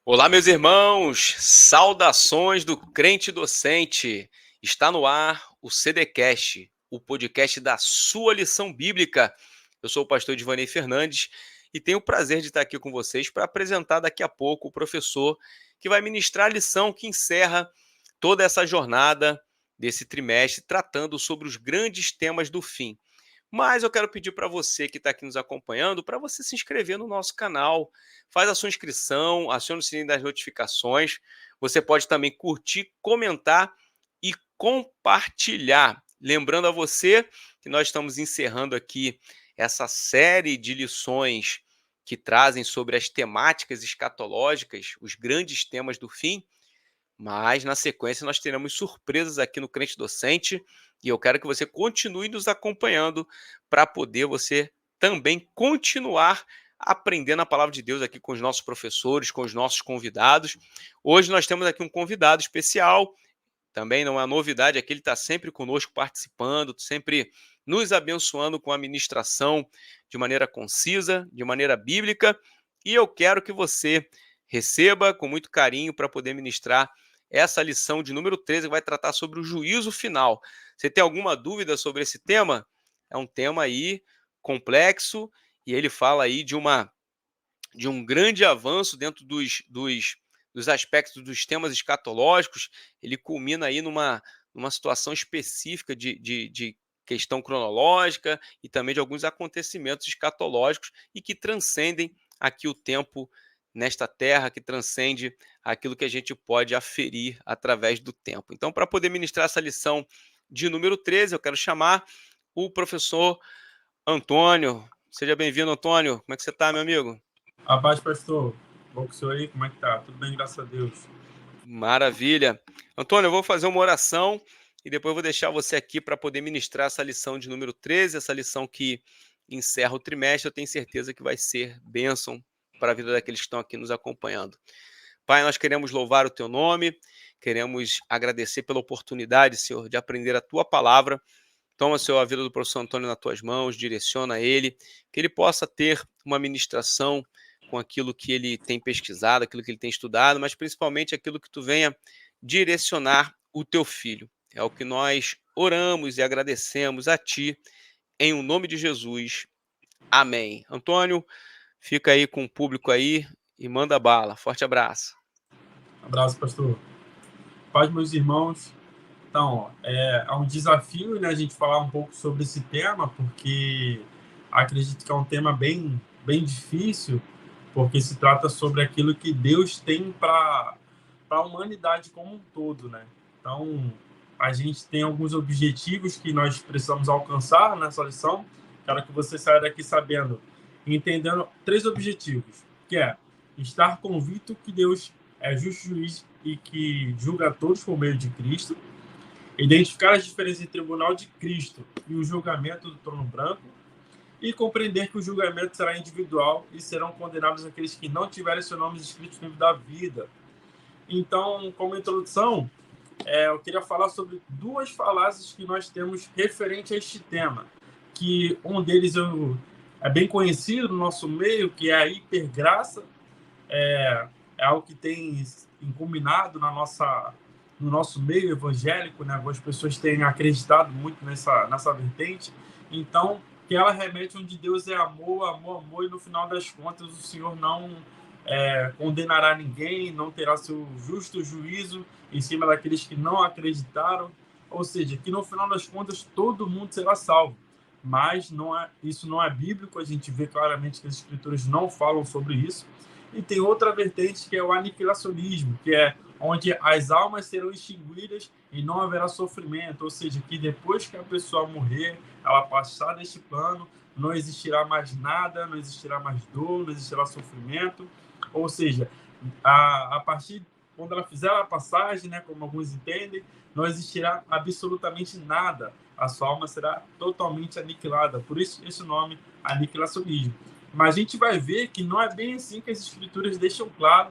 Olá, meus irmãos, saudações do crente docente. Está no ar o CDcast, o podcast da sua lição bíblica. Eu sou o pastor Divanei Fernandes e tenho o prazer de estar aqui com vocês para apresentar daqui a pouco o professor que vai ministrar a lição que encerra toda essa jornada desse trimestre, tratando sobre os grandes temas do fim. Mas eu quero pedir para você que está aqui nos acompanhando, para você se inscrever no nosso canal, faz a sua inscrição, aciona o sininho das notificações. Você pode também curtir, comentar e compartilhar. Lembrando a você que nós estamos encerrando aqui essa série de lições que trazem sobre as temáticas escatológicas, os grandes temas do fim. Mas, na sequência, nós teremos surpresas aqui no Crente Docente e eu quero que você continue nos acompanhando para poder você também continuar aprendendo a palavra de Deus aqui com os nossos professores, com os nossos convidados. Hoje nós temos aqui um convidado especial, também não é novidade, aqui ele está sempre conosco participando, sempre nos abençoando com a ministração de maneira concisa, de maneira bíblica, e eu quero que você receba com muito carinho para poder ministrar essa lição de número 13, que vai tratar sobre o juízo final. Você tem alguma dúvida sobre esse tema? É um tema aí complexo e ele fala aí de um grande avanço dentro dos aspectos dos temas escatológicos. Ele culmina aí numa situação específica de questão cronológica e também de alguns acontecimentos escatológicos e que transcendem aqui o tempo nesta terra, que transcende aquilo que a gente pode aferir através do tempo. Então, para poder ministrar essa lição de número 13, eu quero chamar o professor Antônio. Seja bem-vindo, Antônio. Como é que você está, meu amigo? A paz, pastor. Bom com o senhor aí, como é que tá? Tudo bem, graças a Deus. Maravilha. Antônio, eu vou fazer uma oração e depois eu vou deixar você aqui para poder ministrar essa lição de número 13, essa lição que encerra o trimestre. Eu tenho certeza que vai ser bênção para a vida daqueles que estão aqui nos acompanhando. Pai, nós queremos louvar o teu nome, queremos agradecer pela oportunidade, Senhor, de aprender a tua palavra. Toma, Senhor, a vida do professor Antônio nas tuas mãos, direciona ele, que ele possa ter uma ministração com aquilo que ele tem pesquisado, aquilo que ele tem estudado, mas principalmente aquilo que tu venha direcionar o teu filho. É o que nós oramos e agradecemos a ti, em o nome de Jesus. Amém. Antônio, fica aí com o público aí e manda bala. Forte abraço. Abraço, pastor. Paz, meus irmãos. Então, é um desafio, né, a gente falar um pouco sobre esse tema, porque acredito que é um tema bem difícil, porque se trata sobre aquilo que Deus tem para a humanidade como um todo, né? Então, a gente tem alguns objetivos que nós precisamos alcançar nessa lição. Quero que você saia daqui sabendo, entendendo 3 objetivos, que é estar convicto que Deus é justo juiz e que julga a todos por meio de Cristo, identificar as diferenças entre o tribunal de Cristo e o julgamento do trono branco, e compreender que o julgamento será individual e serão condenados aqueles que não tiverem seus nomes escritos no livro da vida. Então, como introdução, eu queria falar sobre 2 falácias que nós temos referente a este tema, que um deles é bem conhecido no nosso meio, que é a hipergraça. É algo que tem inculminado no nosso meio evangélico, né? Algumas pessoas têm acreditado muito nessa vertente. Então, que ela remete onde Deus é amor, amor, amor, e no final das contas o Senhor não condenará ninguém, não terá seu justo juízo em cima daqueles que não acreditaram. Ou seja, que no final das contas todo mundo será salvo. Mas isso não é bíblico, a gente vê claramente que as escrituras não falam sobre isso. E tem outra vertente que é o aniquilacionismo, que é onde as almas serão extinguidas e não haverá sofrimento, ou seja, que depois que a pessoa morrer, ela passar deste plano, não existirá mais nada, não existirá mais dor, não existirá sofrimento, ou seja, a partir quando ela fizer a passagem, né, como alguns entendem, não existirá absolutamente nada, a sua alma será totalmente aniquilada, por isso esse nome, aniquilacionismo. Mas a gente vai ver que não é bem assim que as escrituras deixam claro,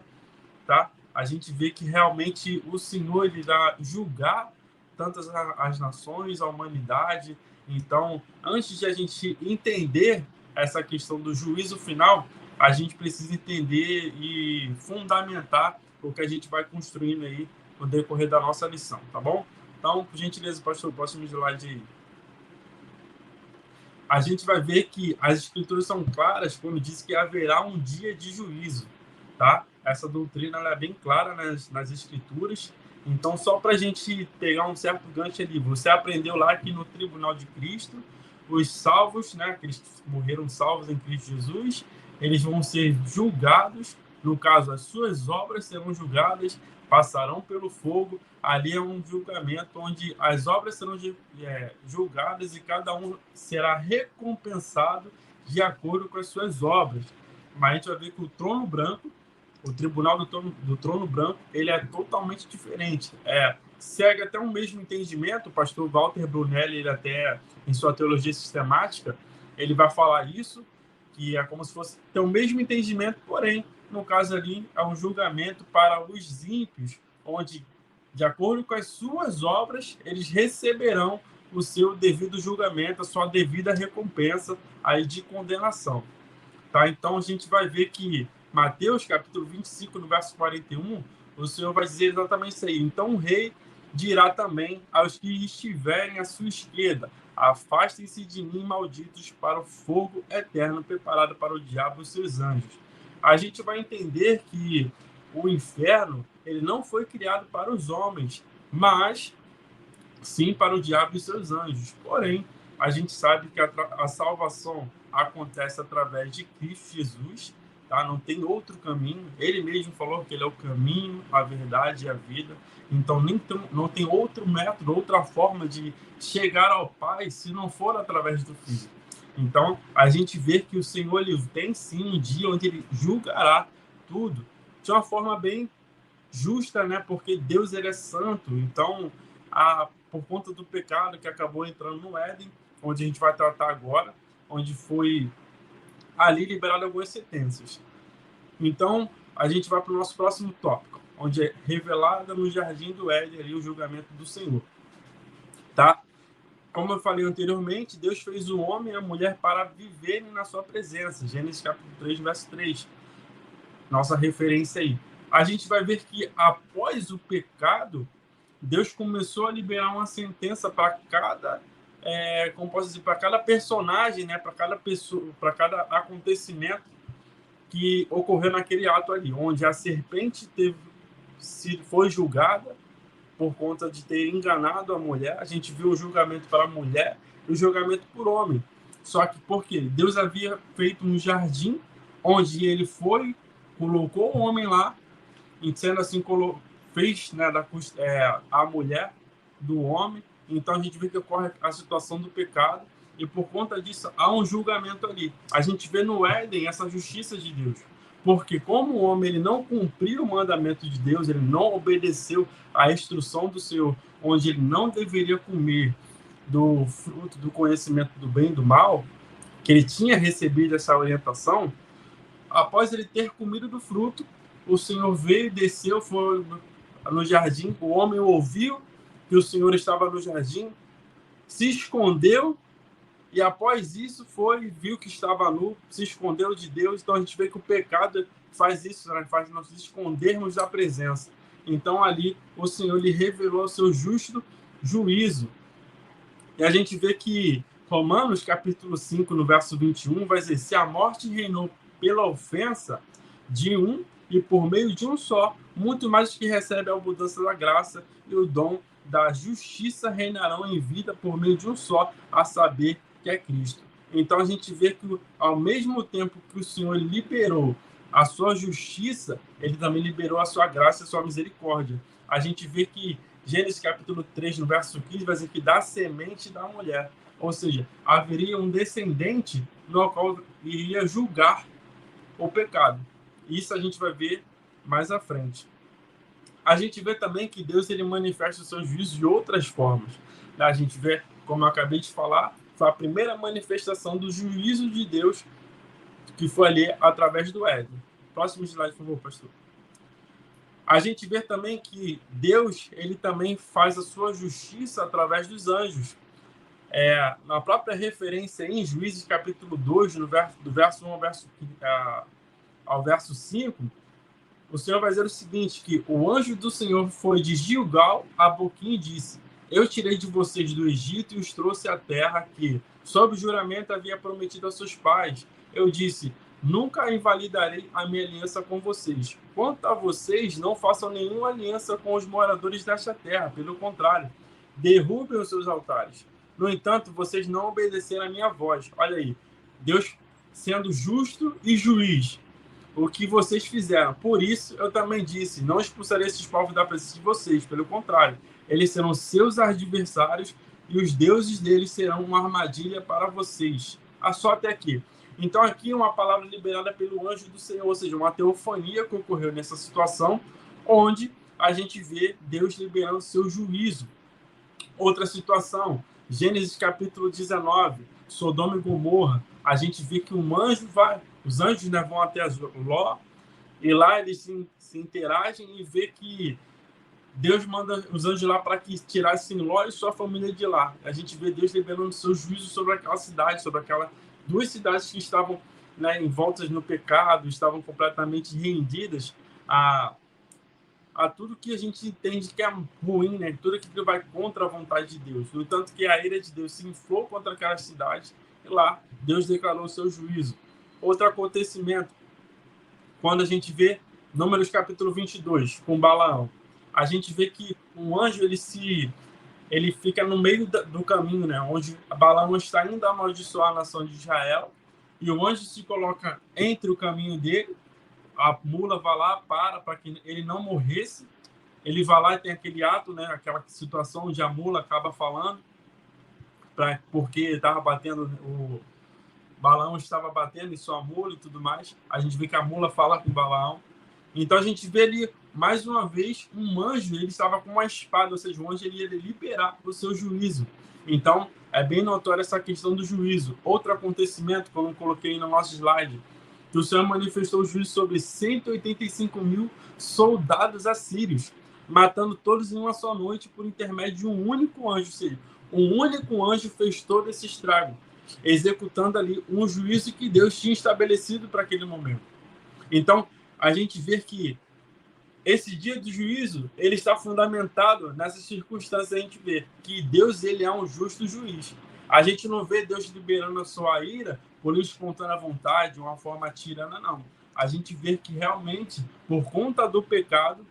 tá? A gente vê que realmente o Senhor ele irá julgar tantas as nações, a humanidade. Então, antes de a gente entender essa questão do juízo final, a gente precisa entender e fundamentar o que a gente vai construindo aí no decorrer da nossa lição, tá bom? Então, por gentileza, pastor, próximo slide aí. A gente vai ver que as escrituras são claras quando diz que haverá um dia de juízo, tá? Essa doutrina ela é bem clara nas escrituras. Então, só para a gente pegar um certo gancho ali, você aprendeu lá que no tribunal de Cristo, os salvos, né, aqueles que morreram salvos em Cristo Jesus, eles vão ser julgados. No caso, as suas obras serão julgadas, passarão pelo fogo. Ali é um julgamento onde as obras serão julgadas e cada um será recompensado de acordo com as suas obras. Mas a gente vai ver que o trono branco, o tribunal do trono branco, ele é totalmente diferente. Segue até o mesmo entendimento. O pastor Walter Brunelli, ele até em sua teologia sistemática, ele vai falar isso, que é como se fosse ter o mesmo entendimento, porém, no caso ali, é um julgamento para os ímpios, onde, de acordo com as suas obras, eles receberão o seu devido julgamento, a sua devida recompensa aí de condenação. Tá? Então, a gente vai ver que Mateus, capítulo 25, no verso 41, o Senhor vai dizer exatamente isso aí. Então, o rei dirá também aos que estiverem à sua esquerda: afastem-se de mim, malditos, para o fogo eterno preparado para o diabo e seus anjos. A gente vai entender que o inferno ele não foi criado para os homens, mas sim para o diabo e seus anjos. Porém, a gente sabe que a salvação acontece através de Cristo Jesus, tá? Não tem outro caminho. Ele mesmo falou que ele é o caminho, a verdade e a vida. Então, não tem outro método, outra forma de chegar ao Pai se não for através do Filho. Então, a gente vê que o Senhor ele tem sim um dia onde ele julgará tudo de uma forma bem justa, né? Porque Deus ele é santo. Então, por conta do pecado que acabou entrando no Éden, onde a gente vai tratar agora, onde foi ali liberado algumas sentenças. Então, a gente vai para o nosso próximo tópico, onde é revelada no jardim do Éden ali o julgamento do Senhor. Tá? Como eu falei anteriormente, Deus fez o homem e a mulher para viverem na sua presença. Gênesis capítulo 3, verso 3. Nossa referência aí. A gente vai ver que após o pecado, Deus começou a liberar uma sentença para cada, como posso dizer, para cada personagem, né? Para cada pessoa, para cada acontecimento que ocorreu naquele ato ali, onde a serpente foi julgada por conta de ter enganado a mulher. A gente viu o julgamento para a mulher e o julgamento por homem. Só que por quê? Deus havia feito um jardim onde ele colocou o homem lá, e sendo assim, fez, né, a mulher do homem. Então a gente vê que ocorre a situação do pecado e por conta disso há um julgamento ali. A gente vê no Éden essa justiça de Deus. Porque como o homem ele não cumpriu o mandamento de Deus, ele não obedeceu à instrução do Senhor, onde ele não deveria comer do fruto do conhecimento do bem e do mal, que ele tinha recebido essa orientação, após ele ter comido do fruto, o Senhor veio, desceu, foi no jardim, o homem ouviu que o Senhor estava no jardim, se escondeu, e após isso viu que estava nu, se escondeu de Deus. Então a gente vê que o pecado faz isso, né? Faz nós escondermos da presença. Então ali o Senhor lhe revelou o seu justo juízo. E a gente vê que Romanos capítulo 5, no verso 21, vai dizer: se a morte reinou pela ofensa de um e por meio de um só, muito mais que recebe a abundância da graça e o dom da justiça reinarão em vida por meio de um só, a saber, que é Cristo. Então a gente vê que ao mesmo tempo que o Senhor liberou a sua justiça, ele também liberou a sua graça e a sua misericórdia. A gente vê que Gênesis capítulo 3, no verso 15, vai dizer que da semente da mulher. Ou seja, haveria um descendente no qual iria julgar o pecado. Isso a gente vai ver mais à frente. A gente vê também que Deus ele manifesta o seu juízo de outras formas. A gente vê, como eu acabei de falar, foi a primeira manifestação do juízo de Deus que foi ali através do Éden. Próximo slide, por favor, pastor. A gente vê também que Deus ele também faz a sua justiça através dos anjos. Na própria referência em Juízes capítulo 2, do verso 1 ao verso ao verso 5, o Senhor vai dizer o seguinte, que o anjo do Senhor foi de Gilgal a Boquim e disse: eu tirei de vocês do Egito e os trouxe à terra que, sob juramento, havia prometido a seus pais. Eu disse: nunca invalidarei a minha aliança com vocês. Quanto a vocês, não façam nenhuma aliança com os moradores desta terra. Pelo contrário, derrubem os seus altares. No entanto, vocês não obedeceram a minha voz. Olha aí, Deus sendo justo e juiz. O que vocês fizeram. Por isso, eu também disse, não expulsarei esses povos da presença de vocês. Pelo contrário, eles serão seus adversários e os deuses deles serão uma armadilha para vocês. Só até aqui. Então, aqui uma palavra liberada pelo anjo do Senhor, ou seja, uma teofania que ocorreu nessa situação, onde a gente vê Deus liberando seu juízo. Outra situação, Gênesis capítulo 19, Sodoma e Gomorra, a gente vê que um anjo vai, os anjos, né, vão até Ló, e lá eles se interagem e vê que Deus manda os anjos lá para que tirassem Ló e sua família de lá. A gente vê Deus liberando seu juízo sobre aquela cidade, sobre aquelas duas cidades que estavam, né, envoltas no pecado, estavam completamente rendidas a tudo que a gente entende que é ruim, né? Tudo que vai contra a vontade de Deus. No entanto que a ira de Deus se inflou contra aquela cidade, e lá Deus declarou o seu juízo. Outro acontecimento, quando a gente vê Números capítulo 22, com Balaão, a gente vê que um anjo, ele fica no meio do caminho, né? Onde Balaão está indo amaldiçoar a nação de Israel, e o anjo se coloca entre o caminho dele, a mula vai lá, para que ele não morresse, ele vai lá e tem aquele ato, né, aquela situação onde a mula acaba falando, porque estava batendo, o Balaão estava batendo em sua mula e tudo mais, a gente vê que a mula fala com o Balaão, então a gente vê ali, mais uma vez, um anjo, ele estava com uma espada, ou seja, o anjo ele ia liberar o seu juízo. Então, é bem notória essa questão do juízo. Outro acontecimento, como eu coloquei no nosso slide, que o Senhor manifestou o juízo sobre 185 mil soldados assírios, matando todos em uma só noite por intermédio de um único anjo. Ou seja, um único anjo fez todo esse estrago, executando ali um juízo que Deus tinha estabelecido para aquele momento. Então, a gente vê que esse dia do juízo, ele está fundamentado nessas circunstâncias. A gente vê que Deus, ele é um justo juiz. A gente não vê Deus liberando a sua ira por espontânea vontade, de uma forma tirana, não. A gente vê que realmente, por conta do pecado,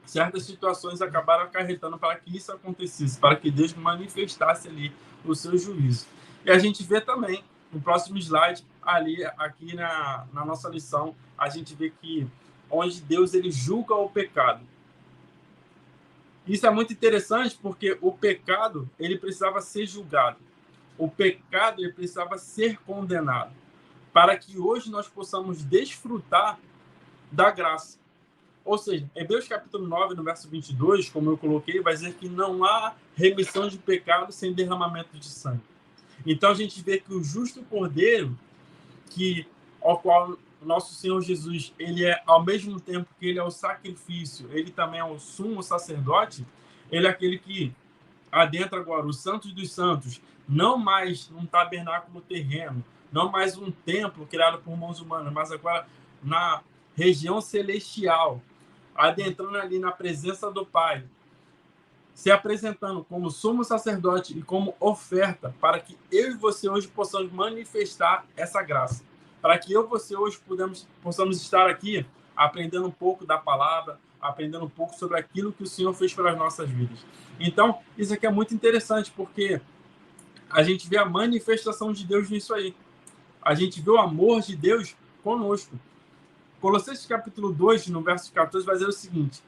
certas situações acabaram acarretando para que isso acontecesse, para que Deus manifestasse ali o seu juízo. E a gente vê também, no próximo slide, ali, aqui na nossa lição, a gente vê que onde Deus ele julga o pecado. Isso é muito interessante porque o pecado ele precisava ser julgado. O pecado ele precisava ser condenado para que hoje nós possamos desfrutar da graça. Ou seja, Hebreus capítulo 9, no verso 22, como eu coloquei, vai dizer que não há remissão de pecado sem derramamento de sangue. Então a gente vê que o justo cordeiro, ao qual nosso Senhor Jesus, ele é, ao mesmo tempo que ele é o sacrifício, ele também é o sumo sacerdote, ele é aquele que adentra agora os santos dos santos, não mais um tabernáculo terreno, não mais um templo criado por mãos humanas, mas agora na região celestial, adentrando ali na presença do Pai, se apresentando como sumo sacerdote e como oferta para que eu e você hoje possamos manifestar essa graça. Para que eu e você hoje possamos estar aqui aprendendo um pouco da palavra, aprendendo um pouco sobre aquilo que o Senhor fez pelas nossas vidas. Então, isso aqui é muito interessante, porque a gente vê a manifestação de Deus nisso aí. A gente vê o amor de Deus conosco. Colossenses capítulo 2, no verso 14, vai dizer o seguinte: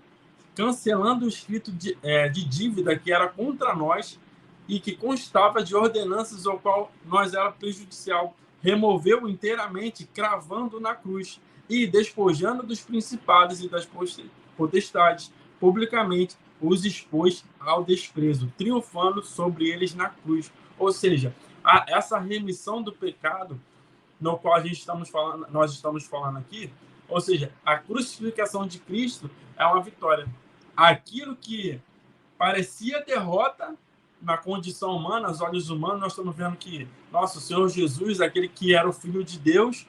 cancelando o escrito de dívida que era contra nós e que constava de ordenanças ao qual nós era prejudicial, removeu inteiramente, cravando na cruz e despojando dos principados e das potestades, publicamente os expôs ao desprezo, triunfando sobre eles na cruz. Ou seja, essa remissão do pecado, no qual nós estamos falando aqui, ou seja, a crucificação de Cristo é uma vitória. Aquilo que parecia derrota na condição humana, aos olhos humanos, nós estamos vendo que nosso Senhor Jesus, aquele que era o Filho de Deus,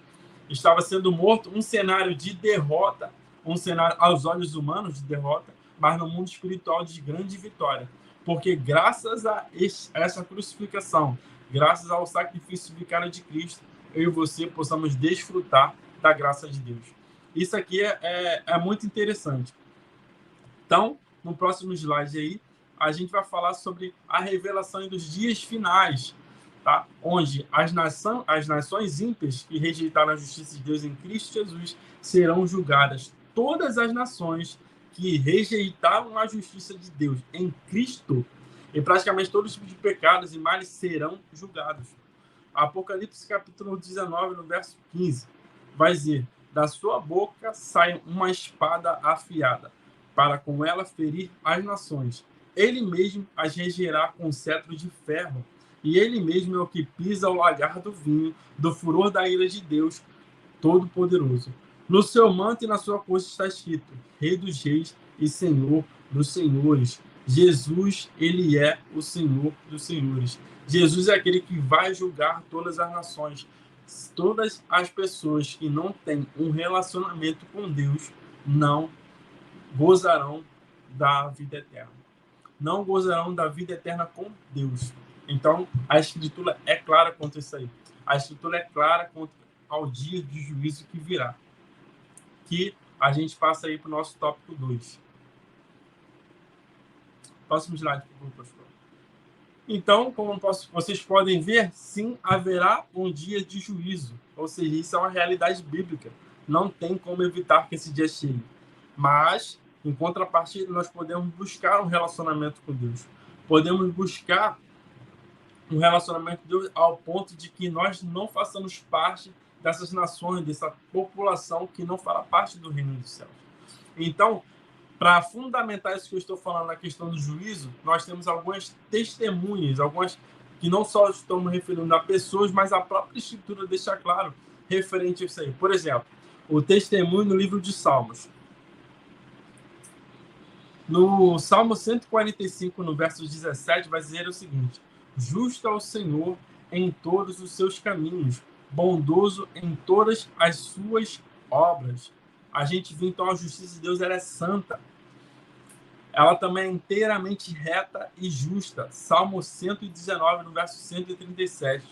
estava sendo morto, um cenário de derrota, um cenário aos olhos humanos de derrota, mas no mundo espiritual de grande vitória. Porque graças a essa crucificação, graças ao sacrifício vicário de Cristo, eu e você possamos desfrutar da graça de Deus. Isso aqui é muito interessante. Então, no próximo slide aí, a gente vai falar sobre a revelação dos dias finais, tá? Onde as nações ímpias que rejeitaram a justiça de Deus em Cristo Jesus serão julgadas. Todas as nações que rejeitaram a justiça de Deus em Cristo, e praticamente todos os tipos de pecados e males serão julgados. Apocalipse capítulo 19, no verso 15, vai dizer: da sua boca sai uma espada afiada, para com ela ferir as nações. Ele mesmo as regerá com cetro de ferro, e ele mesmo é o que pisa o lagar do vinho, do furor da ira de Deus Todo-Poderoso. No seu manto e na sua coxa está escrito: Rei dos Reis e Senhor dos Senhores. Jesus, ele é o Senhor dos Senhores. Jesus é aquele que vai julgar todas as nações. Todas as pessoas que não têm um relacionamento com Deus não gozarão da vida eterna. Não gozarão da vida eterna com Deus. Então, a Escritura é clara quanto isso aí. A Escritura é clara quanto ao dia de juízo que virá. Que a gente passa aí para o nosso tópico 2. Próximo slide, por favor, pastor. Então, como vocês podem ver, sim, haverá um dia de juízo. Ou seja, isso é uma realidade bíblica. Não tem como evitar que esse dia chegue. Mas, em contrapartida, nós podemos buscar um relacionamento com Deus. Podemos buscar um relacionamento com Deus ao ponto de que nós não façamos parte dessas nações, dessa população que não fará parte do reino dos céus. Então, para fundamentar isso que eu estou falando na questão do juízo, nós temos algumas testemunhas, algumas que não só estamos referindo a pessoas, mas a própria Escritura deixa claro referente a isso aí. Por exemplo, o testemunho no livro de Salmos. No Salmo 145, no verso 17, vai dizer o seguinte: justo é o Senhor em todos os seus caminhos, bondoso em todas as suas obras. A gente vê, então, a justiça de Deus, ela é santa. Ela também é inteiramente reta e justa. Salmo 119, no verso 137.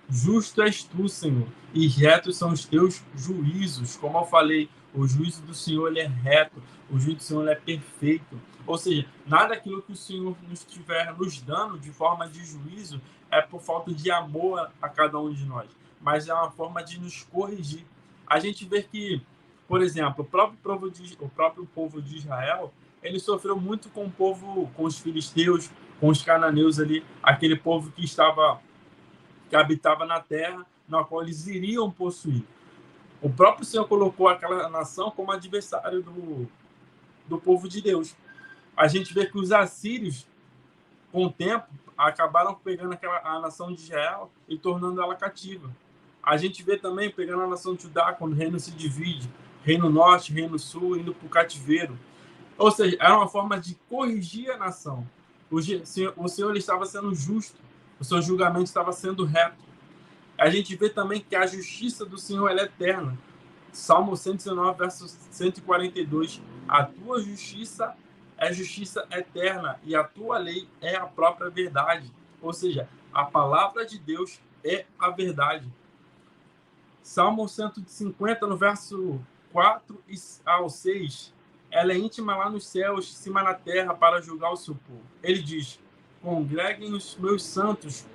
Justo és tu, Senhor, e retos são os teus juízos. Como eu falei, o juízo do Senhor, ele é reto, o juízo do Senhor, ele é perfeito. Ou seja, nada daquilo que o Senhor nos estiver nos dando de forma de juízo é por falta de amor a cada um de nós, mas é uma forma de nos corrigir. A gente vê que, por exemplo, o próprio povo de Israel, ele sofreu muito com o povo, com os filisteus, com os cananeus ali, aquele povo que habitava na terra, na qual eles iriam possuir. O próprio Senhor colocou aquela nação como adversário do povo de Deus. A gente vê que os assírios, com o tempo, acabaram pegando a nação de Israel e tornando ela cativa. A gente vê também pegando a nação de Judá, quando o reino se divide, reino norte, reino sul, indo para o cativeiro. Ou seja, era uma forma de corrigir a nação. O Senhor ele estava sendo justo, o seu julgamento estava sendo reto. A gente vê também que a justiça do Senhor ela é eterna. Salmo 119, verso 142. A tua justiça é justiça eterna e a tua lei é a própria verdade. Ou seja, a palavra de Deus é a verdade. Salmo 150, no verso 4 ao 6. Ela é íntima lá nos céus, cima na terra, para julgar o seu povo. Ele diz: congreguem os meus santos,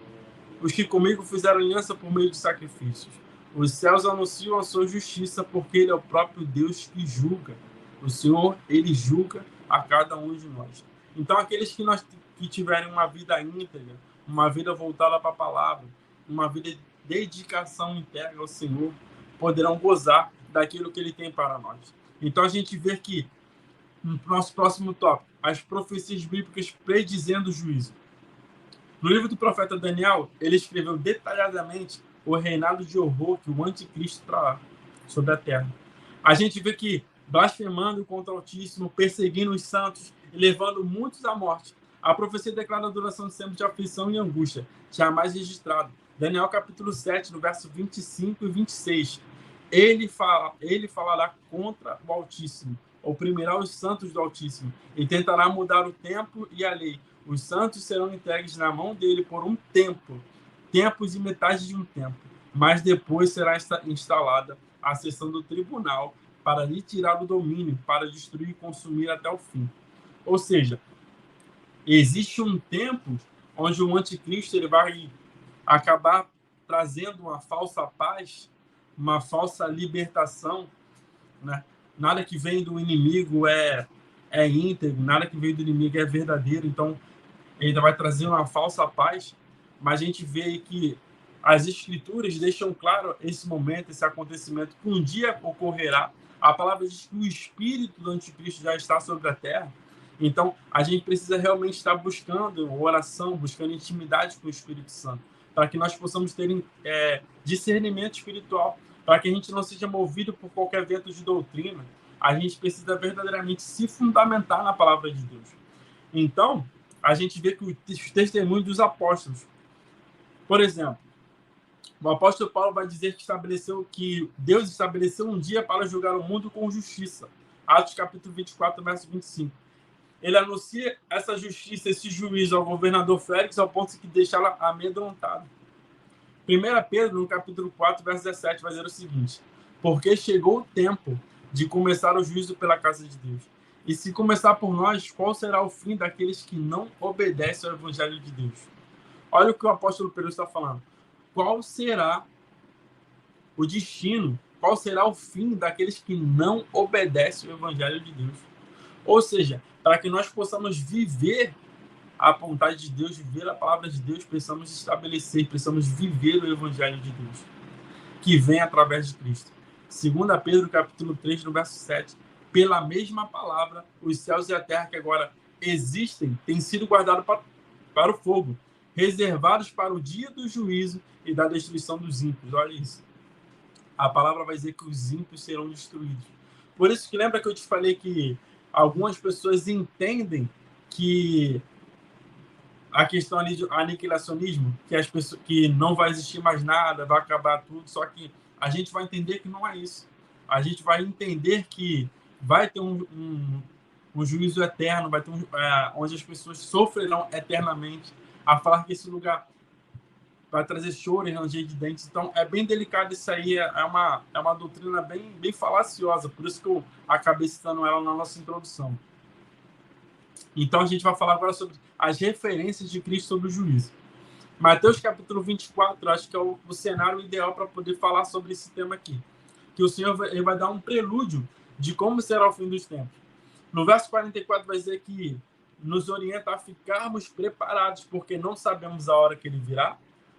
os que comigo fizeram aliança por meio de sacrifícios. Os céus anunciam a sua justiça, porque ele é o próprio Deus que julga. O Senhor, ele julga a cada um de nós. Então, aqueles que tiverem uma vida íntegra, uma vida voltada para a palavra, uma vida de dedicação íntegra ao Senhor, poderão gozar daquilo que ele tem para nós. Então, a gente vê que, no nosso próximo tópico, as profecias bíblicas predizendo o juízo. No livro do profeta Daniel, ele escreveu detalhadamente o reinado de horror que o anticristo trará sobre a terra. A gente vê que, blasfemando contra o Altíssimo, perseguindo os santos e levando muitos à morte, a profecia declara a duração de sempre de aflição e angústia, jamais registrado. Daniel capítulo 7, no verso 25 e 26. ele falará contra o Altíssimo, oprimirá os santos do Altíssimo e tentará mudar o tempo e a lei. Os santos serão entregues na mão dele por um tempo, tempos e metade de um tempo, mas depois será instalada a sessão do tribunal para lhe tirar o domínio, para destruir e consumir até o fim. Ou seja, existe um tempo onde o anticristo ele vai acabar trazendo uma falsa paz, uma falsa libertação, né? Nada que vem do inimigo é íntegro, nada que vem do inimigo é verdadeiro. Então, ele vai trazer uma falsa paz, mas a gente vê que as escrituras deixam claro esse momento, esse acontecimento, que um dia ocorrerá. A palavra diz que o espírito do anticristo já está sobre a terra. Então, a gente precisa realmente estar buscando oração, buscando intimidade com o Espírito Santo, para que nós possamos ter discernimento espiritual, para que a gente não seja movido por qualquer vento de doutrina. A gente precisa verdadeiramente se fundamentar na palavra de Deus. Então, a gente vê que os testemunhos dos apóstolos, por exemplo, o apóstolo Paulo vai dizer que Deus estabeleceu um dia para julgar o mundo com justiça. Atos capítulo 24, verso 25. Ele anuncia essa justiça, esse juízo ao governador Félix, ao ponto de deixá-lo amedrontado. 1 Pedro, no capítulo 4, verso 17, vai dizer o seguinte: porque chegou o tempo de começar o juízo pela casa de Deus. E se começar por nós, qual será o fim daqueles que não obedecem ao evangelho de Deus? Olha o que o apóstolo Pedro está falando. Qual será o destino, qual será o fim daqueles que não obedecem ao evangelho de Deus? Ou seja, para que nós possamos viver a vontade de Deus, viver a palavra de Deus, precisamos viver o evangelho de Deus, que vem através de Cristo. 2 Pedro, capítulo 3, no verso 7. Pela mesma palavra, os céus e a terra que agora existem, têm sido guardados para o fogo, reservados para o dia do juízo e da destruição dos ímpios. Olha isso. A palavra vai dizer que os ímpios serão destruídos. Por isso que lembra que eu te falei que algumas pessoas entendem que a questão ali de aniquilacionismo, que as pessoas, que não vai existir mais nada, vai acabar tudo, só que a gente vai entender que não é isso. A gente vai entender que vai ter um juízo eterno, vai ter onde as pessoas sofrerão eternamente. A falar que esse lugar vai trazer choro e ranger de dentes. Então, é bem delicado isso aí. É uma doutrina bem falaciosa. Por isso que eu acabei citando ela na nossa introdução. Então, a gente vai falar agora sobre as referências de Cristo sobre o juízo. Mateus capítulo 24, acho que é o cenário ideal para poder falar sobre esse tema aqui. Que o Senhor ele vai dar um prelúdio de como será o fim dos tempos. No verso 44 vai dizer que nos orienta a ficarmos preparados, porque não sabemos a hora que ele virá,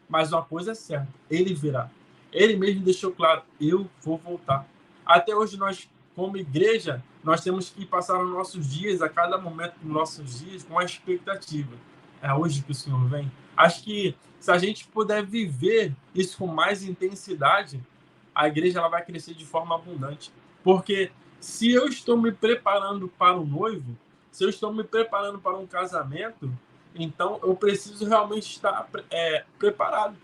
mas uma coisa é certa, ele virá. Ele mesmo deixou claro, eu vou voltar. Até hoje nós, como igreja, nós temos que passar os nossos dias, a cada momento dos nossos dias, com a expectativa. É hoje que o Senhor vem. Acho que se a gente puder viver isso com mais intensidade, a igreja ela vai crescer de forma abundante. Porque se eu estou me preparando para o noivo, se eu estou me preparando para um casamento, então eu preciso realmente estar preparado.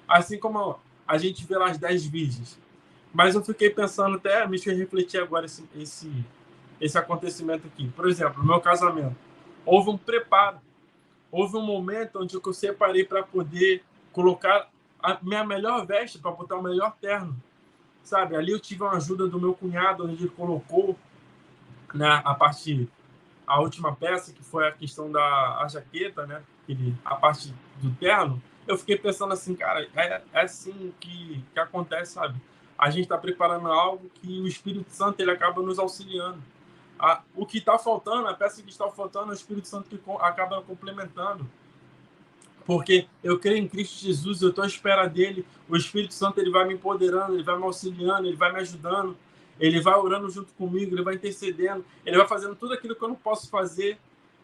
Assim como a gente vê lá as 10 virgens. Mas eu fiquei pensando até, me fez refletir agora esse acontecimento aqui. Por exemplo, no meu casamento, houve um preparo. Houve um momento onde eu separei para poder colocar a minha melhor veste, para botar o melhor terno. Sabe, ali eu tive uma ajuda do meu cunhado, onde ele colocou, né, a última peça, que foi a questão da jaqueta, né, a parte do terno. Eu fiquei pensando assim, cara, é assim que acontece, sabe? A gente está preparando algo que o Espírito Santo ele acaba nos auxiliando. O que está faltando, a peça que está faltando, é o Espírito Santo que acaba complementando. Porque eu creio em Cristo Jesus, eu estou à espera dele, o Espírito Santo ele vai me empoderando, ele vai me auxiliando, ele vai me ajudando, ele vai orando junto comigo, ele vai intercedendo, ele vai fazendo tudo aquilo que eu não posso fazer,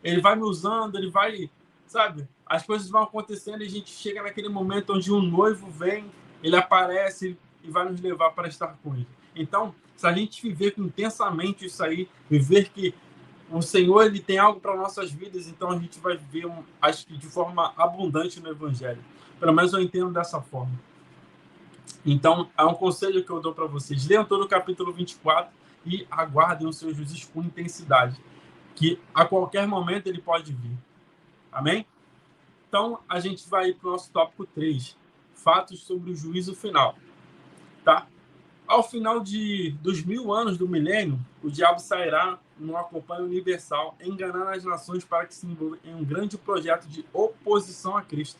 ele vai me usando, ele vai, sabe? As coisas vão acontecendo e a gente chega naquele momento onde um noivo vem, ele aparece e vai nos levar para estar com ele. Então, se a gente viver intensamente isso aí, viver que o Senhor ele tem algo para nossas vidas, então a gente vai ver, acho que de forma abundante no Evangelho. Pelo menos eu entendo dessa forma. Então, é um conselho que eu dou para vocês. Leiam todo o capítulo 24 e aguardem os seus juízos com intensidade, que a qualquer momento ele pode vir. Amém? Então, a gente vai para o nosso tópico 3, fatos sobre o juízo final. Tá? Ao final dos 1000 anos do milênio, o diabo sairá numa campanha universal, enganando as nações para que se envolvam em um grande projeto de oposição a Cristo.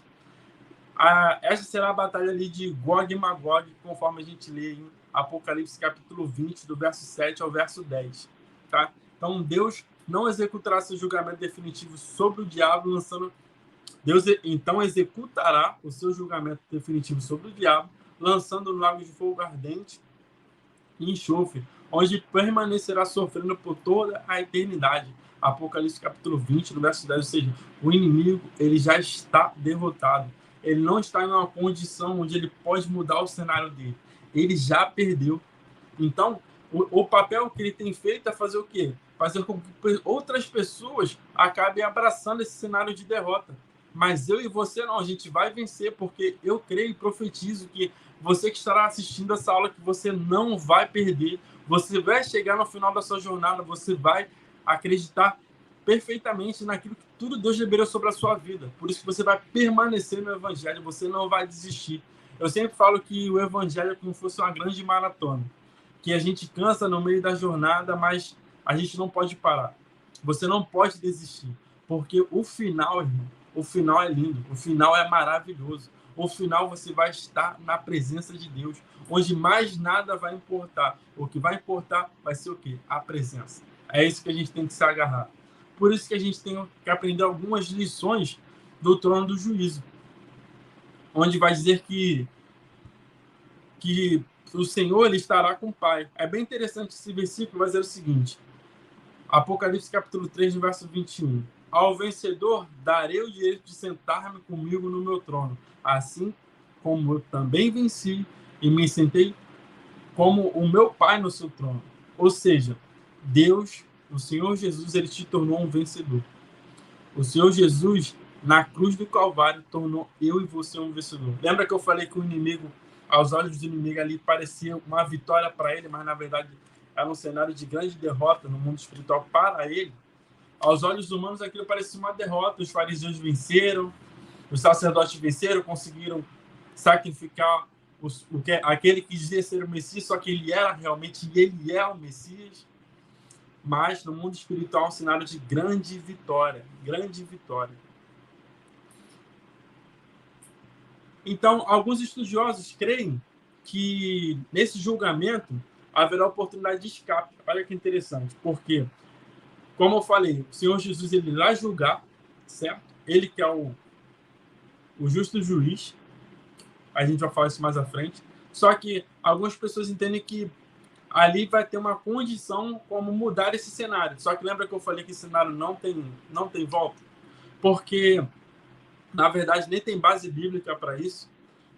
Essa será a batalha ali de Gog e Magog, conforme a gente lê em Apocalipse capítulo 20, do verso 7 ao verso 10. Tá? Então, Deus não executará seu julgamento definitivo sobre o diabo, Deus então executará o seu julgamento definitivo sobre o diabo, lançando no lago de fogo ardente e enxofre, onde permanecerá sofrendo por toda a eternidade. Apocalipse capítulo 20, no verso 10, ou seja, o inimigo ele já está derrotado. Ele não está em uma condição onde ele pode mudar o cenário dele. Ele já perdeu. Então, o papel que ele tem feito é fazer o quê? Fazer com que outras pessoas acabem abraçando esse cenário de derrota. Mas eu e você não, a gente vai vencer, porque eu creio e profetizo que você que estará assistindo essa aula, que você não vai perder, você vai chegar no final da sua jornada, você vai acreditar perfeitamente naquilo que tudo Deus liberou sobre a sua vida. Por isso que você vai permanecer no Evangelho, você não vai desistir. Eu sempre falo que o Evangelho é como se fosse uma grande maratona, que a gente cansa no meio da jornada, mas a gente não pode parar. Você não pode desistir, porque o final, irmão, o final é lindo, o final é maravilhoso. O final você vai estar na presença de Deus, onde mais nada vai importar. O que vai importar vai ser o quê? A presença. É isso que a gente tem que se agarrar. Por isso que a gente tem que aprender algumas lições do trono do juízo, onde vai dizer que o Senhor ele estará com o Pai. É bem interessante esse versículo, mas é o seguinte. Apocalipse capítulo 3, verso 21. Ao vencedor darei o direito de sentar-me comigo no meu trono, assim como eu também venci e me sentei como o meu Pai no seu trono. Ou seja, Deus, o Senhor Jesus, ele te tornou um vencedor. O Senhor Jesus, na cruz do Calvário, tornou eu e você um vencedor. Lembra que eu falei que o inimigo, aos olhos do inimigo ali, parecia uma vitória para ele, mas na verdade era um cenário de grande derrota no mundo espiritual para ele? Aos olhos humanos, aquilo parecia uma derrota. Os fariseus venceram, os sacerdotes venceram, conseguiram sacrificar aquele que dizia ser o Messias, só que ele era realmente, ele é o Messias. Mas no mundo espiritual é um cenário de grande vitória, grande vitória. Então, alguns estudiosos creem que nesse julgamento haverá oportunidade de escape. Olha que interessante, porque, como eu falei, o Senhor Jesus ele irá julgar, certo? Ele que é o justo juiz. A gente vai falar isso mais à frente. Só que algumas pessoas entendem que ali vai ter uma condição como mudar esse cenário. Só que lembra que eu falei que esse cenário não tem volta? Porque, na verdade, nem tem base bíblica para isso,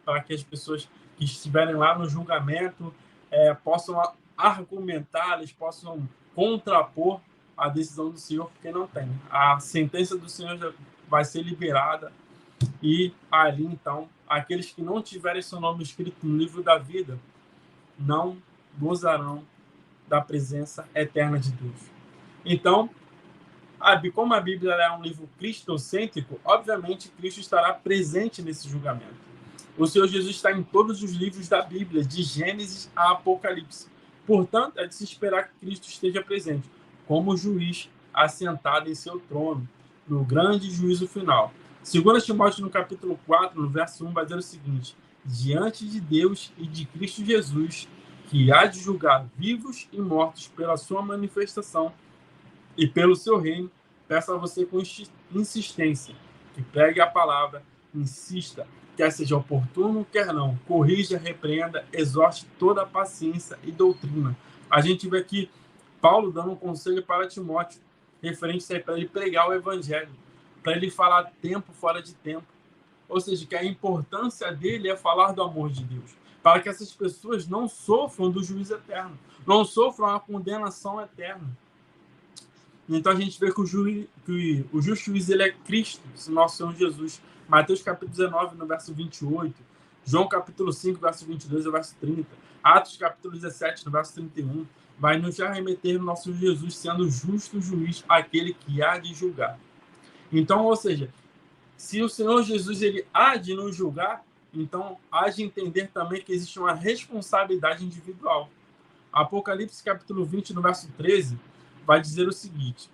para que as pessoas que estiverem lá no julgamento possam argumentar, eles possam contrapor a decisão do Senhor, porque não tem. A sentença do Senhor já vai ser liberada e ali, então, aqueles que não tiverem seu nome escrito no livro da vida não gozarão da presença eterna de Deus. Então, como a Bíblia é um livro cristocêntrico, obviamente Cristo estará presente nesse julgamento. O Senhor Jesus está em todos os livros da Bíblia, de Gênesis a Apocalipse. Portanto, é de se esperar que Cristo esteja presente, como juiz assentado em seu trono, no grande juízo final. 2 Timóteo, no capítulo 4, no verso 1, vai dizer o seguinte: diante de Deus e de Cristo Jesus, que há de julgar vivos e mortos pela sua manifestação e pelo seu reino, peço a você com insistência que pregue a palavra, insista, quer seja oportuno, quer não, corrija, repreenda, exorte toda a paciência e doutrina. A gente vê aqui Paulo dando um conselho para Timóteo, referente para ele pregar o evangelho, para ele falar tempo fora de tempo. Ou seja, que a importância dele é falar do amor de Deus, para que essas pessoas não sofram do juízo eterno, não sofram a condenação eterna. Então a gente vê que o justo juiz ele é Cristo, nosso Senhor Jesus. Mateus capítulo 19, no verso 28, João capítulo 5, verso 22 ao verso 30. Atos capítulo 17, no verso 31. Vai nos arremeter no nosso Jesus sendo justo juiz, aquele que há de julgar. Então, ou seja, se o Senhor Jesus ele há de nos julgar, então há de entender também que existe uma responsabilidade individual. Apocalipse capítulo 20, no verso 13, vai dizer o seguinte: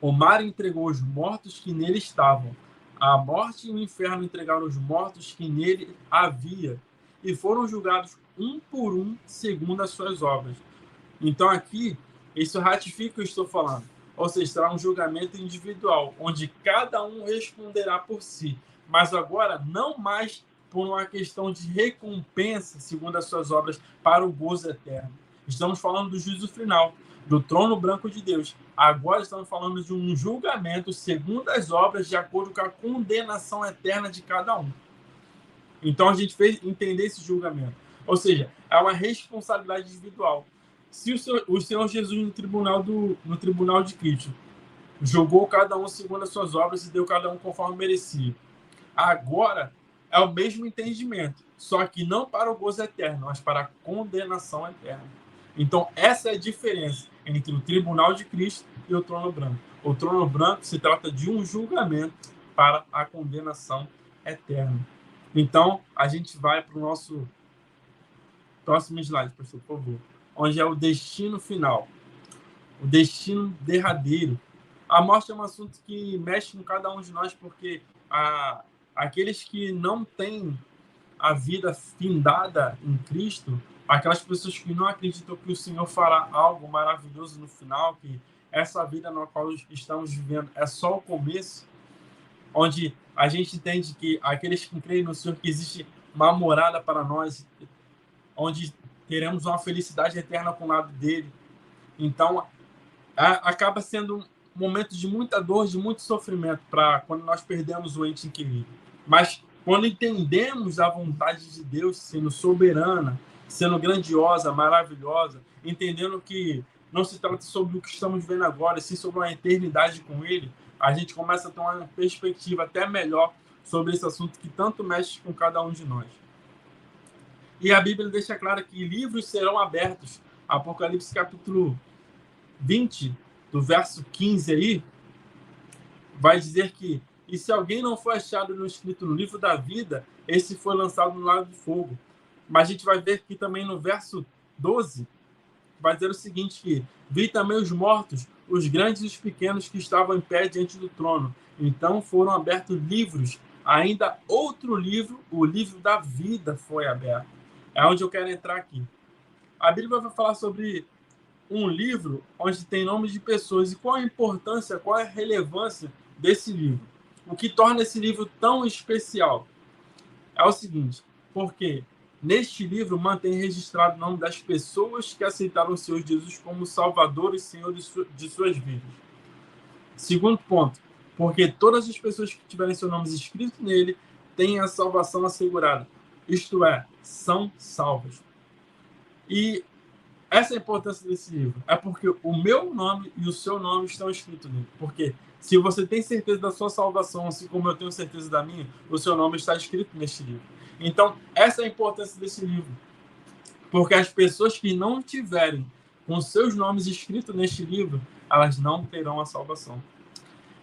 o mar entregou os mortos que nele estavam. A morte e o inferno entregaram os mortos que nele havia, e foram julgados um por um, segundo as suas obras. Então aqui, isso ratifica o que eu estou falando. Ou seja, será um julgamento individual, onde cada um responderá por si. Mas agora, não mais por uma questão de recompensa, segundo as suas obras, para o gozo eterno. Estamos falando do juízo final, do trono branco de Deus. Agora estamos falando de um julgamento segundo as obras, de acordo com a condenação eterna de cada um. Então a gente fez entender esse julgamento. Ou seja, é uma responsabilidade individual. Se o Senhor Jesus no tribunal de Cristo julgou cada um segundo as suas obras e deu cada um conforme merecia, agora é o mesmo entendimento, só que não para o gozo eterno, mas para a condenação eterna. Então essa é a diferença entre o tribunal de Cristo e o trono branco. O trono branco se trata de um julgamento para a condenação eterna. Então a gente vai para o nosso próximo slide, pastor, por favor, onde é o destino final, o destino derradeiro. A morte é um assunto que mexe com cada um de nós, porque aqueles que não têm a vida findada em Cristo, aquelas pessoas que não acreditam que o Senhor fará algo maravilhoso no final, que essa vida na qual estamos vivendo é só o começo, onde a gente entende que aqueles que creem no Senhor, que existe uma morada para nós, onde teremos uma felicidade eterna com o lado dele. Então, acaba sendo um momento de muita dor, de muito sofrimento, para quando nós perdemos o ente querido. Mas quando entendemos a vontade de Deus sendo soberana, sendo grandiosa, maravilhosa, entendendo que não se trata sobre o que estamos vendo agora, sim sobre uma eternidade com ele, a gente começa a ter uma perspectiva até melhor sobre esse assunto que tanto mexe com cada um de nós. E a Bíblia deixa claro que livros serão abertos. Apocalipse capítulo 20, do verso 15 aí, vai dizer que: e se alguém não for achado escrito no livro da vida, esse foi lançado no lago de fogo. Mas a gente vai ver que também no verso 12, vai dizer o seguinte, que vi também os mortos, os grandes e os pequenos que estavam em pé diante do trono. Então foram abertos livros, ainda outro livro, o livro da vida foi aberto. É onde eu quero entrar aqui. A Bíblia vai falar sobre um livro onde tem nomes de pessoas. E qual a importância, qual a relevância desse livro? O que torna esse livro tão especial é o seguinte, porque neste livro mantém registrado o nome das pessoas que aceitaram o Senhor Jesus como Salvador e Senhor de suas vidas. Segundo ponto, porque todas as pessoas que tiverem seus nomes escritos nele têm a salvação assegurada. Isto é, são salvos. E essa é a importância desse livro. É porque o meu nome e o seu nome estão escritos nele. Porque se você tem certeza da sua salvação, assim como eu tenho certeza da minha, o seu nome está escrito neste livro. Então, essa é a importância desse livro. Porque as pessoas que não tiverem com seus nomes escritos neste livro, elas não terão a salvação.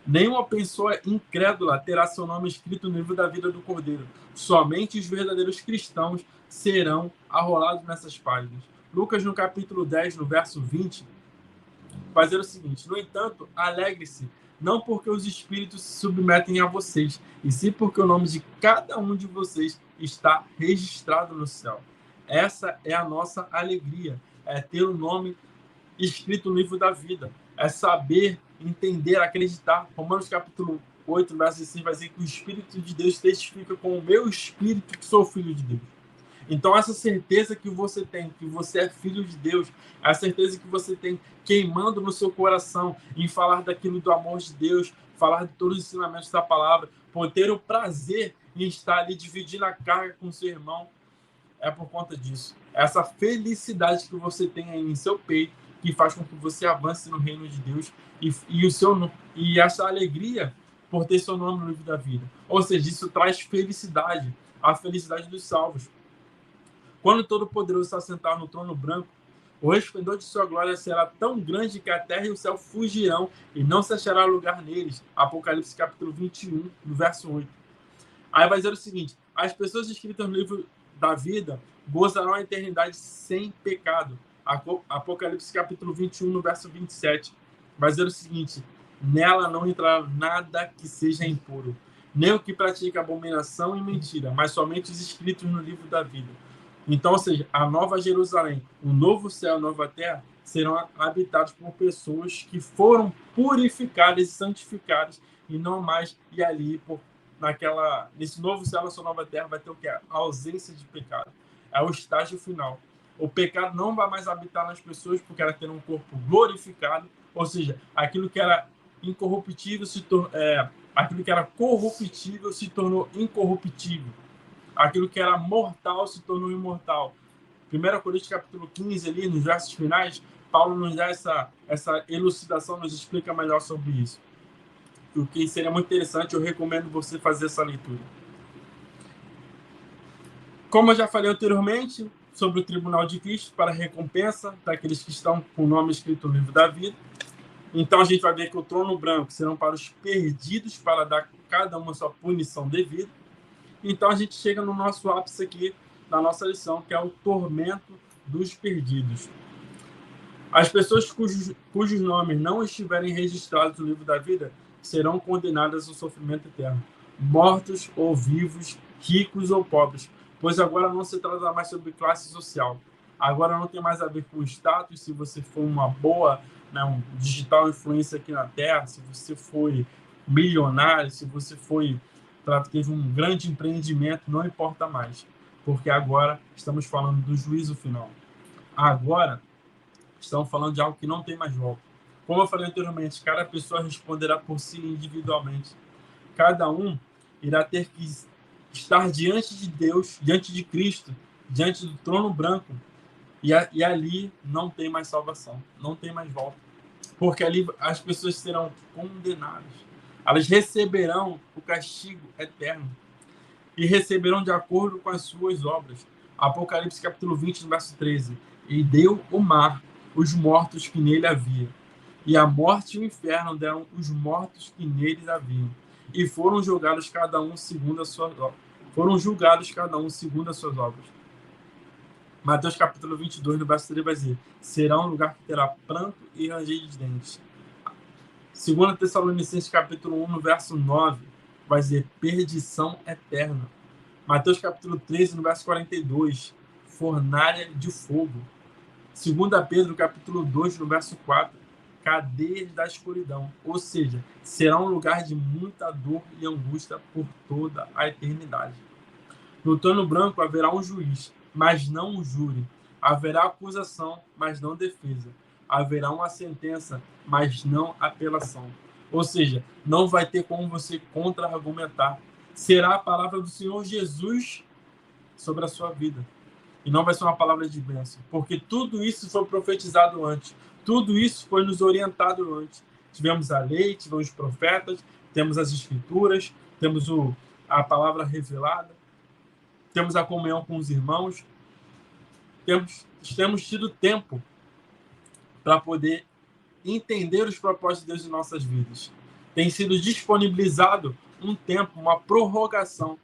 Nenhuma pessoa incrédula terá seu nome escrito no livro da vida do Cordeiro. Somente os verdadeiros cristãos serão arrolados nessas páginas. Lucas, no capítulo 10, no verso 20, vai dizer o seguinte: no entanto, alegre-se, não porque os espíritos se submetem a vocês, e sim porque o nome de cada um de vocês está registrado no céu. Essa é a nossa alegria, é ter o nome escrito no livro da vida, é saber, entender, acreditar. Romanos capítulo 8, verso 6, vai dizer que o Espírito de Deus testifica com o meu espírito que sou filho de Deus. Então, essa certeza que você tem, que você é filho de Deus, a certeza que você tem queimando no seu coração em falar daquilo do amor de Deus, falar de todos os ensinamentos da palavra, por ter o prazer em estar ali dividindo a carga com o seu irmão, é por conta disso. Essa felicidade que você tem aí em seu peito, que faz com que você avance no reino de Deus e essa alegria por ter seu nome no livro da vida. Ou seja, isso traz felicidade. a felicidade dos salvos. Quando Todo-Poderoso se assentar no trono branco, o resplendor de sua glória será tão grande que a terra e o céu fugirão e não se achará lugar neles. Apocalipse capítulo 21, no verso 8. Aí vai dizer o seguinte: as pessoas escritas no livro da vida gozarão a eternidade sem pecado. Apocalipse capítulo 21, no verso 27. Vai dizer o seguinte: nela não entrará nada que seja impuro, nem o que pratica abominação e mentira, mas somente os escritos no livro da vida. Então, ou seja, a nova Jerusalém, o novo céu e a nova terra serão habitados por pessoas que foram purificadas e santificadas e não mais e ali nesse novo céu, nessa nova terra vai ter o que? A ausência de pecado. É o estágio final. O pecado não vai mais habitar nas pessoas porque elas terão um corpo glorificado, ou seja, aquilo que era incorruptível aquilo que era corruptível se tornou incorruptível. Aquilo que era mortal se tornou imortal. 1 Coríntios capítulo 15, ali, nos versos finais, Paulo nos dá essa elucidação, nos explica melhor sobre isso. O que seria muito interessante, eu recomendo você fazer essa leitura. Como eu já falei anteriormente, sobre o tribunal de Cristo para a recompensa daqueles que estão com o nome escrito no livro da vida. Então a gente vai ver que o trono branco serão para os perdidos, para dar cada uma a sua punição devida. Então a gente chega no nosso ápice aqui da nossa lição, que é o tormento dos perdidos. As pessoas cujos nomes não estiverem registrados no livro da vida serão condenadas ao sofrimento eterno, mortos ou vivos, ricos ou pobres, pois agora não se trata mais sobre classe social. Agora não tem mais a ver com status, se você for uma boa, um digital influencer aqui na Terra, se você foi milionário, se você teve um grande empreendimento, não importa mais, porque agora estamos falando do juízo final. Agora estamos falando de algo que não tem mais volta. Como eu falei anteriormente, cada pessoa responderá por si individualmente. Cada um irá ter que estar diante de Deus, diante de Cristo, diante do trono branco, e ali não tem mais salvação, não tem mais volta, porque ali as pessoas serão condenadas. Elas receberão o castigo eterno e receberão de acordo com as suas obras. Apocalipse capítulo 20, no verso 13. E deu o mar os mortos que nele havia, e a morte e o inferno deram os mortos que neles haviam, e foram julgados cada um segundo as suas obras. Mateus capítulo 22, no verso 3 vai dizer: será um lugar que terá pranto e ranger de dentes. 2 Tessalonicenses capítulo 1, no verso 9, vai dizer perdição eterna. Mateus capítulo 13, no verso 42, fornalha de fogo. 2 Pedro capítulo 2, no verso 4, cadeias da escuridão. Ou seja, será um lugar de muita dor e angústia por toda a eternidade. No trono branco haverá um juiz, mas não um júri. Haverá acusação, mas não defesa. Haverá uma sentença, mas não apelação. Ou seja, não vai ter como você contra-argumentar. Será a palavra do Senhor Jesus sobre a sua vida. E não vai ser uma palavra de bênção. Porque tudo isso foi profetizado antes. Tudo isso foi nos orientado antes. Tivemos a lei, tivemos os profetas, temos as escrituras, temos a palavra revelada, temos a comunhão com os irmãos, temos tido tempo para poder entender os propósitos de Deus em nossas vidas. Tem sido disponibilizado um tempo, uma prorrogação.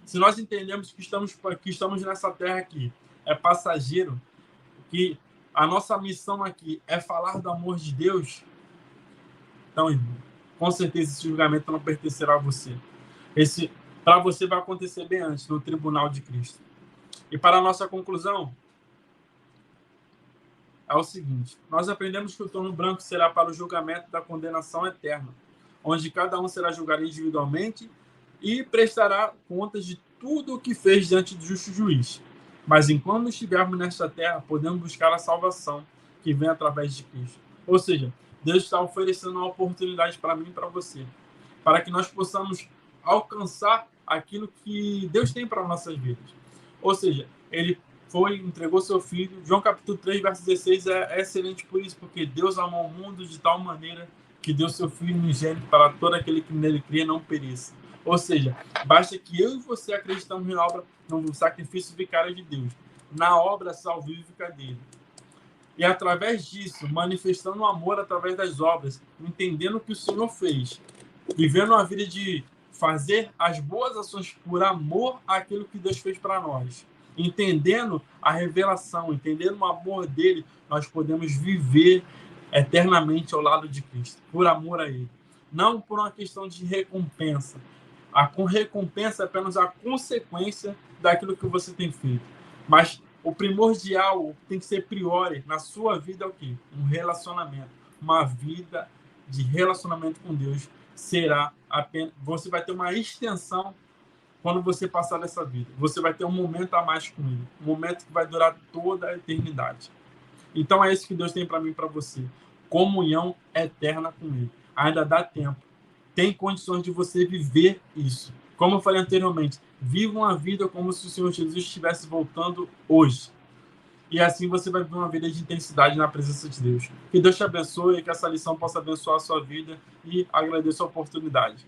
Se nós entendemos que estamos nessa terra aqui, é passageiro, que a nossa missão aqui é falar do amor de Deus, então, irmão, com certeza esse julgamento não pertencerá a você. Para você vai acontecer bem antes, no tribunal de Cristo. E para a nossa conclusão, é o seguinte: nós aprendemos que o trono branco será para o julgamento da condenação eterna, onde cada um será julgado individualmente e prestará contas de tudo o que fez diante do justo juiz. Mas enquanto estivermos nesta terra, podemos buscar a salvação que vem através de Cristo. Ou seja, Deus está oferecendo uma oportunidade para mim e para você, para que nós possamos alcançar aquilo que Deus tem para nossas vidas. Ou seja, ele entregou seu filho. João capítulo 3, verso 16 é excelente por isso, porque Deus amou o mundo de tal maneira que deu seu filho unigênito para todo aquele que nele crê não pereça, Ou seja, basta que eu e você acreditamos na obra, no sacrifício vicário de Deus, na obra salvífica dele. E através disso, manifestando o amor através das obras, entendendo o que o Senhor fez, vivendo uma vida de fazer as boas ações por amor àquilo que Deus fez para nós. Entendendo a revelação, entendendo o amor dele, nós podemos viver eternamente ao lado de Cristo, por amor a ele. Não por uma questão de recompensa. A recompensa é apenas a consequência daquilo que você tem feito. Mas o primordial tem que ser priori na sua vida é o quê? Um relacionamento. Uma vida de relacionamento com Deus será apenas... Você vai ter uma extensão quando você passar dessa vida. Você vai ter um momento a mais com ele. Um momento que vai durar toda a eternidade. Então é isso que Deus tem para mim e para você. Comunhão eterna com ele. Ainda dá tempo. Tem condições de você viver isso. Como eu falei anteriormente, viva uma vida como se o Senhor Jesus estivesse voltando hoje. E assim você vai viver uma vida de intensidade na presença de Deus. Que Deus te abençoe e que essa lição possa abençoar a sua vida. E agradeço a oportunidade.